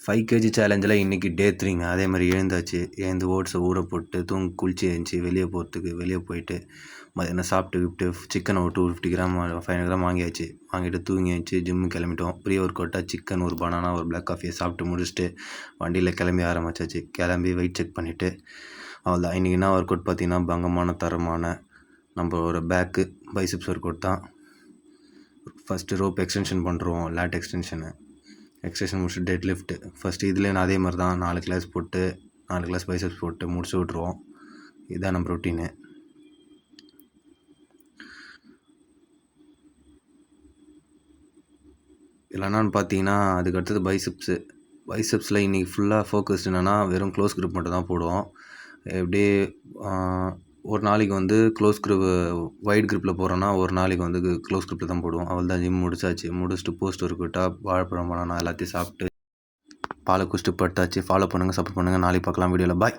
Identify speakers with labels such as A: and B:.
A: 5 KG சேலஞ்சில் இன்றைக்கி டே 3ங்க. அதே மாதிரி எழுந்தாச்சு. எழுந்து ஓட்ஸை ஊற போட்டு குளிச்சு எழுந்துச்சி வெளியே போயிட்டு மதியானம் சாப்பிட்டு சிக்கன் ஒரு 250 கிராம் 500 கிராம் வாங்கிட்டு தூங்கி எழுந்துச்சி ஜிம்மு கிளம்பிட்டோம். ப்ரீ ஒர்க் அவுட்டாக சிக்கன், ஒரு பனானா, ஒரு பிளாக் காஃபியை சாப்பிட்டு முடிச்சுட்டு வண்டியில் கிளம்பி ஆரம்பிச்சாச்சு. கிளம்பி வெயிட் செக் பண்ணிவிட்டு அவ்வளோதான். இன்றைக்கி என்ன ஒர்க் அவுட் பார்த்திங்கன்னா பங்கமான தரமான நம்ம ஒரு பேக்கு பைசப்ஸ் ஒர்க் அவுட் தான். ஃபஸ்ட்டு ரோப் எக்ஸ்டென்ஷன் பண்ணுறோம், லேட் எக்ஸ்டென்ஷன் முடிச்சுட்டு டெட் லிஃப்ட்டு. ஃபஸ்ட்டு இதில் நான் அதே மாதிரி தான் 4 கிளாஸ் பைசப்ஸ் போட்டு முடிச்சு விட்ருவோம். இதுதான் நம்ம ரொட்டீனு. இல்லைனான்னு பார்த்தீங்கன்னா அதுக்கடுத்தது பைசப்ஸில் இன்றைக்கி ஃபுல்லாக ஃபோக்கஸ்டு என்னென்னா வெறும் க்ளோஸ் குரூப் மட்டும் தான் போடுவோம். எப்படியே ஒரு நாளைக்கு க்ளோஸ் குரூப் வைட் குரூப்பில் போகிறோன்னா ஒரு நாளைக்கு க்ளோஸ் குரூப்பில் தான் போடுவோம். அவள் தான் ஜிம் முடிச்சுட்டு போஸ்ட் ஒர்க் அவுட்டாக வாழைப்பழம் பனானா எல்லாத்தையும் சாப்பிட்டு பாலை குடிச்சிட்டு படுத்தாச்சு. ஃபாலோ பண்ணுங்கள், சப்போர்ட் பண்ணுங்கள். நாளைக்கு பார்க்கலாம் வீடியோவில். பாய்.